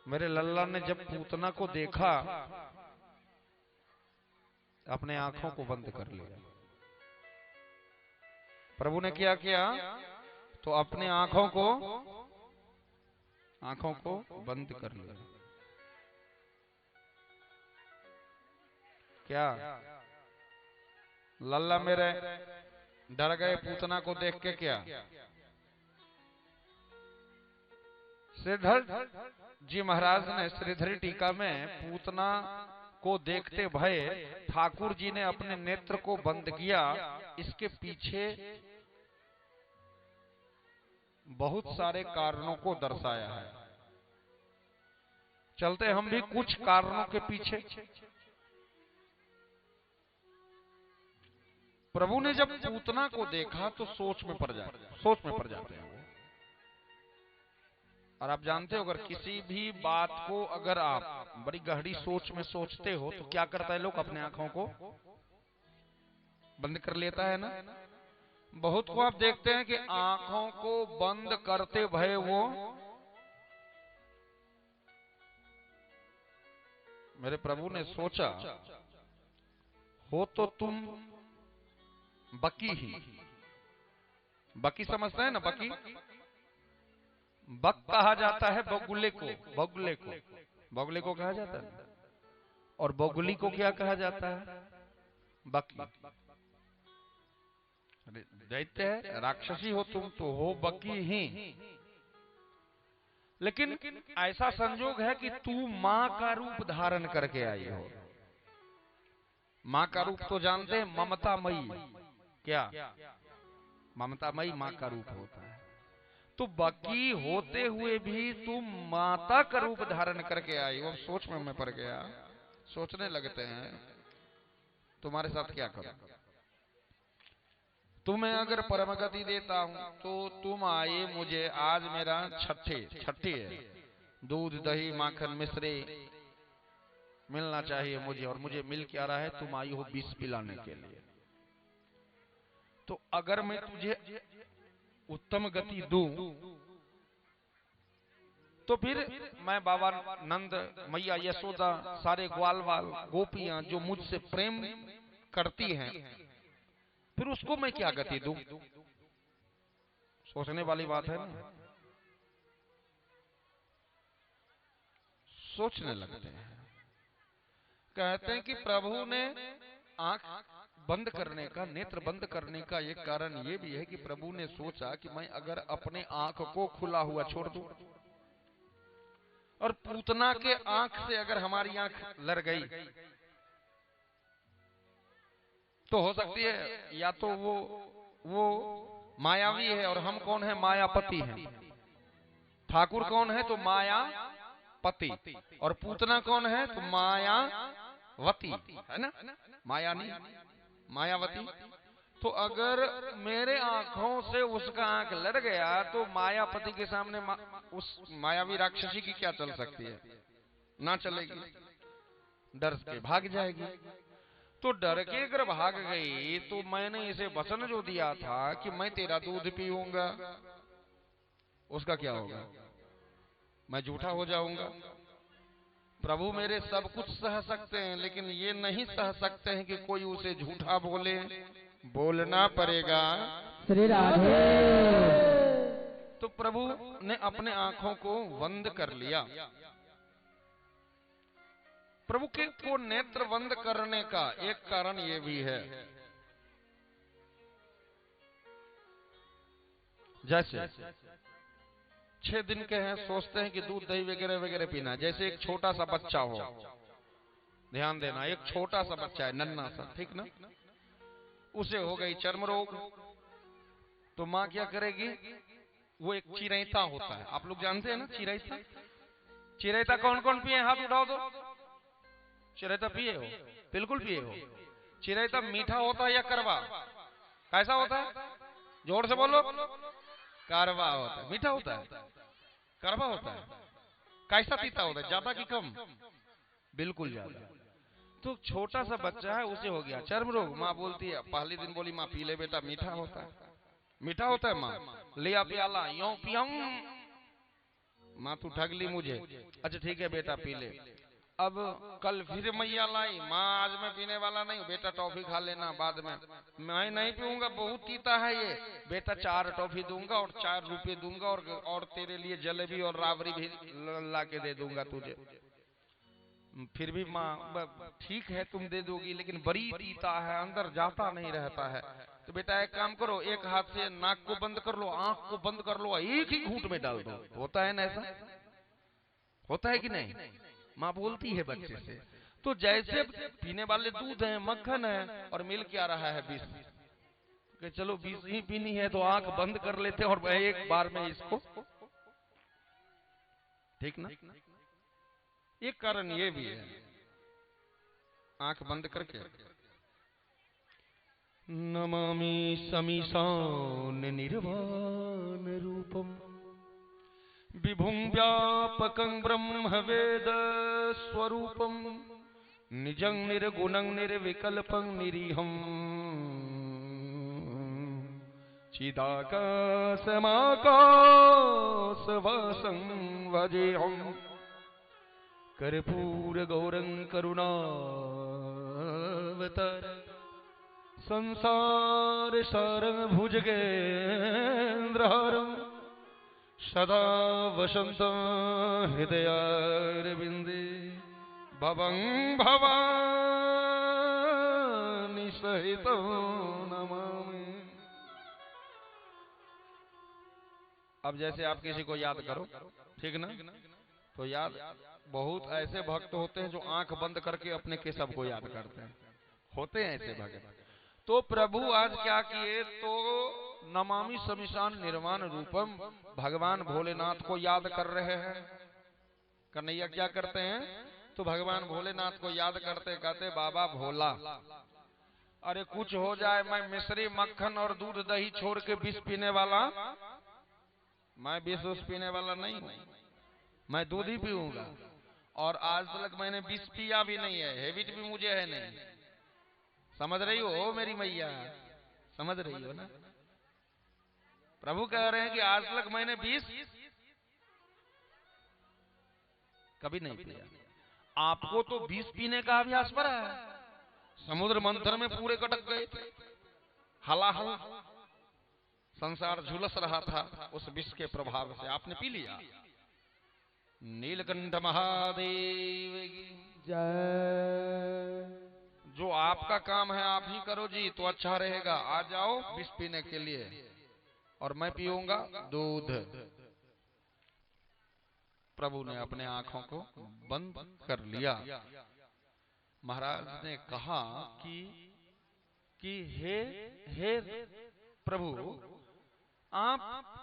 मेरे लल्ला ने जब पूतना को देखा, अपने आंखों को बंद कर लिया। प्रभु ने क्या किया? तो अपने आंखों को बंद कर लिया। क्या लल्ला मेरे डर गए पूतना को देख के? क्या श्रीधर जी महाराज ने श्रीधरी टीका में पूतना को देखते भय ठाकुर जी ने अपने नेत्र को बंद किया। इसके पीछे बहुत सारे कारणों को दर्शाया है। चलते हम भी कुछ कारणों के पीछे। प्रभु ने जब पूतना को देखा तो सोच में पड़ जाते हैं वो। और आप जानते हो, अगर किसी भी बात को अगर आप बड़ी गहरी सोच में सोचते हो तो क्या करता है लोग? अपने आंखों को बंद कर लेता है ना। बहुत को आप देखते हैं कि आंखों को बंद करते भय वो, मेरे प्रभु ने सोचा हो तो तुम बकी ही। बकी समझते हैं ना? बकी बक कहा जाता है बगुले को। बगुले को कहा जाता है। और बगुली को क्या कहा जाता है? बकी। दैत्य है, राक्षसी हो तुम तो हो बकी ही। लेकिन ऐसा संजोग है कि तू मां का रूप धारण करके आई हो। मां का रूप तो जानते हैं, ममतामयी। क्या ममतामयी मां का रूप होता है? तो बकी होते हुए भी तुम माता का रूप धारण करके आई हो। सोच में मैं पड़ गया। सोचने लगते हैं तुम्हारे साथ क्या करूं। तुम्हें अगर परम गति देता हूं तो तुम आए मुझे, आज मेरा छठी है, दूध दही माखन मिश्री मिलना चाहिए मुझे, और मुझे मिल क्या रहा है? तुम आई हो विष पिलाने के लिए। तो अगर मैं तुझे उत्तम गति दूं तो फिर मैं बाबा नंद, मैया यशोदा, सारे ग्वाल वाल गोपियां जो मुझसे प्रेम करती हैं, फिर उसको मैं क्या गति दूं? सोचने वाली बात है ना। सोचने लगते हैं। कहते हैं कि प्रभु ने आंख बंद करने का, नेत्र बंद करने का एक कारण ये भी है कि प्रभु ने सोचा कि मैं अगर अपने आंख को खुला हुआ छोड़ दूं और पूतना के आंख से अगर हमारी आंख लड़ गई तो हो सकती है या तो वो मायावी है और हम कौन है? मायापति हैं। ठाकुर कौन है? तो मायापति। और पूतना कौन है? तो मायावती है ना। माया नहीं, मायावती। तो अगर मेरे आंखों से उसका आंख लड़ गया तो मायापति के सामने उस मायावी राक्षसी की क्या चल सकती है? ना चलेगी, डर के भाग जाएगी। तो डर के अगर भाग गई तो मैंने इसे वचन जो दिया था कि मैं तेरा दूध पीऊंगा, उसका क्या होगा? मैं झूठा हो जाऊंगा। प्रभु मेरे सब कुछ सह सकते हैं, लेकिन ये नहीं सह सकते हैं कि कोई उसे झूठा बोले। बोलना पड़ेगा श्री राधे। तो प्रभु ने अपने आंखों को बंद कर लिया। प्रभु के को नेत्र बंद करने का एक कारण ये भी है, जैसे 6 दिन के हैं, सोचते हैं कि दूध दही वगैरह वगैरह पीना। जैसे एक छोटा सा बच्चा हो, ध्यान देना, एक छोटा सा बच्चा है, नन्ना सा, ठीक ना, उसे हो गई चर्म रोग, तो माँ क्या करेगी? वो एक चिरैता होता है, आप लोग जानते हैं ना चिरैता। चिरैता कौन कौन पिए? हाथ उठाओ तो। चिरैता पिए हो? बिल्कुल पिए हो। चिरैता मीठा होता है या कड़वा? कैसा होता है? जोर से बोलो। कड़वा होता है। मीठा होता है? कड़वा होता है। कैसा तीता होता है? ज्यादा कि कम? बिल्कुल ज्यादा। तो छोटा सा बच्चा है, उसे हो गया चर्म रोग। माँ बोलती है, पहले दिन बोली माँ पी ले बेटा, मीठा होता है। मीठा होता है माँ, लिया प्याला, यो पियम, माँ तू ठग ली मुझे, अच्छा ठीक है बेटा पी ले। अब कल फिर मैया लाई, माँ आज मैं पीने वाला नहीं हूँ, बेटा टॉफी खा लेना बाद में। मैं नहीं पीऊंगा, बहुत तीता है ये। बेटा 4 टॉफी दूंगा और 4 रुपए दूंगा और तेरे लिए जलेबी और राबड़ी भी ला के दे दूंगा तुझे। फिर भी माँ ठीक है तुम दे दोगी, लेकिन बड़ी तीता है, अंदर जाता नहीं रहता है। तो बेटा एक काम करो, एक हाथ से नाक को बंद कर लो, आंख को बंद कर लो, एक ही घूंट में डाल दो। होता है ना ऐसा, होता है कि नहीं? माँ बोलती है बच्चे से। तो जैसे पीने वाले दूध है, मक्खन है, और मिल क्या रहा है विष, कि चलो विष ही पीनी है तो आंख बंद कर लेते और एक बार में इसको, ठीक ना? एक कारण ये भी है, आंख बंद करके नमामि समीशान निर्वाण रूपम विभुं व्यापकं ब्रह्म वेद स्वरूपं निजं निर्गुणं निर्विकल्पं निरीहं चिदाकाशमाकाशवासं भजेऽहं कर्पूर गौरं करुणावतार संसार सारं भुजगेन्द्रहारं सदा वसन्तं हृदयारविन्दे भवं भवानी सहितं नमामि। अब जैसे आप किसी को याद करो, ठीक ना, तो याद बहुत ऐसे भक्त होते हैं जो आंख बंद करके अपने केशव को याद करते हैं, होते हैं ऐसे भक्त। तो प्रभु आज क्या किए, तो नमामि समीशान निर्वाण रूपम, भगवान भोलेनाथ को याद कर रहे हैं। कन्हैया क्या करते हैं, तो भगवान भोलेनाथ को याद करते कहते बाबा भोला, अरे कुछ हो जाए, मैं मिश्री मक्खन और दूध दही छोड़ के विष पीने वाला, मैं विष पीने वाला नहीं हूँ, मैं दूध ही पीऊंगा। और आज तक मैंने विष पिया भी नहीं है, हैबिट भी मुझे है नहीं। समझ रही हो मेरी मैया, समझ रही हो ना? प्रभु कह रहे हैं कि आज तक मैंने विष कभी नहीं पिया। आपको तो विष पीने का अभ्यास पड़ा है, समुद्र मंथन में पूरे कटक गए थे, हलाहल संसार झुलस रहा था उस विष के प्रभाव से, आपने पी लिया। नीलकंठ महादेव की जय। जो आपका काम है आप ही करो जी, तो अच्छा रहेगा। आ जाओ विष पीने के लिए, और मैं पीऊंगा दूध। प्रभु ने अपने आंखों को बंद कर लिया। महाराज ने कहा कि हे प्रभु, आप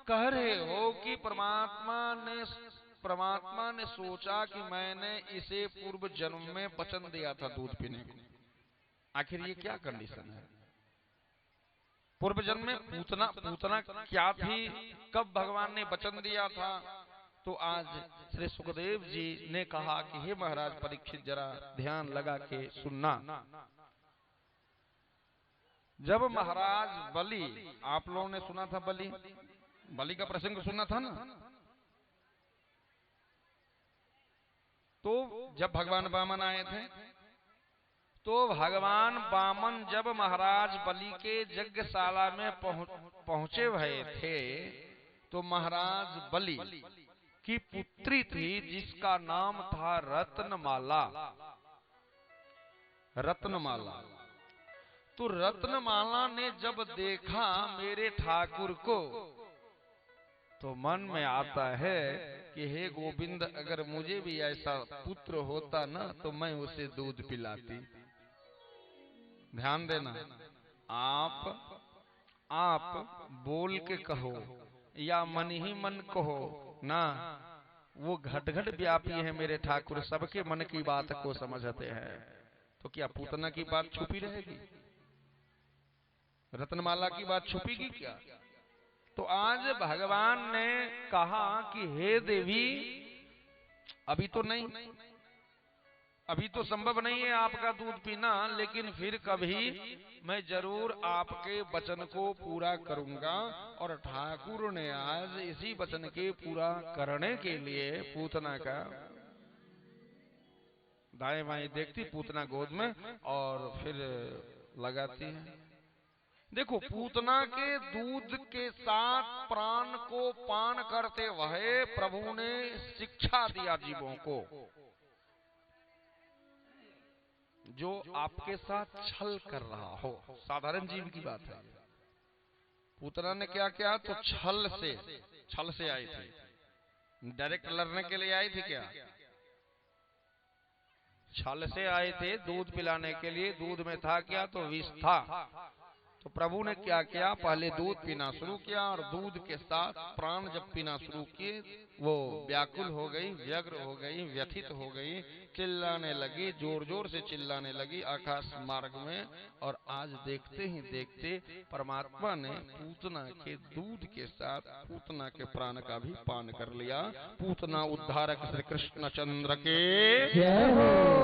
कह रहे हो कि परमात्मा ने सोचा कि मैंने इसे पूर्व जन्म में वचन दिया था दूध पीने को। आखिर ये क्या कंडीशन है? पूर्व जन्म में पूतना क्या थी, कब भगवान ने वचन दिया था? तो आज श्री सुखदेव जी ने कहा कि हे महाराज परीक्षित, जरा ध्यान लगा के सुनना। जब महाराज बलि, आप लोगों ने सुना था बलि का प्रसंग सुना था ना? तो जब भगवान वामन आए थे, तो भगवान वामन जब महाराज बलि के यज्ञशाला में पहुंचे हुए थे, तो महाराज बलि की पुत्री थी जिसका नाम था रत्नमाला। रत्नमाला। तो रत्नमाला ने जब देखा मेरे ठाकुर को, तो मन में आता है कि हे गोविंद, अगर मुझे भी ऐसा पुत्र होता ना तो मैं उसे दूध पिलाती। ध्यान देना, आप बोल के कहो या मन ही मन कहो ना, वो घट घट व्यापी है मेरे ठाकुर, सबके मन की बात को समझते हैं। तो क्या पूतना की बात छुपी रहेगी? रत्नमाला की बात छुपीगी क्या? तो आज भगवान ने कहा कि हे देवी, अभी तो नहीं, अभी तो संभव नहीं है आपका दूध पीना, लेकिन फिर कभी मैं जरूर आपके वचन को पूरा करूंगा। और ठाकुर ने आज इसी वचन के पूरा करने के लिए पूतना का दाएं बाएं देखती, पूतना गोद में, और फिर लगाती है। देखो, पूतना के दूध के साथ प्राण को पान करते हुए प्रभु ने शिक्षा दिया जीवों को, जो आपके साथ छल कर रहा हो। साधारण जीव की बात है। पूतना ने क्या किया? तो छल से आई थी। डायरेक्ट लड़ने के लिए आई थी क्या? छल से आए थे दूध पिलाने के लिए। दूध में था क्या? तो विष था। तो प्रभु ने क्या किया? पहले दूध पीना शुरू किया, और दूध के साथ प्राण जब पीना शुरू किए, वो व्याकुल हो गई, व्यग्र हो गई, व्यथित हो गई, चिल्लाने लगी, जोर जोर से चिल्लाने लगी आकाश मार्ग में। और आज देखते ही देखते परमात्मा ने पूतना के दूध के साथ पूतना के प्राण का भी पान कर लिया। पूतना उद्धारक श्री कृष्णचंद्र के जय हो।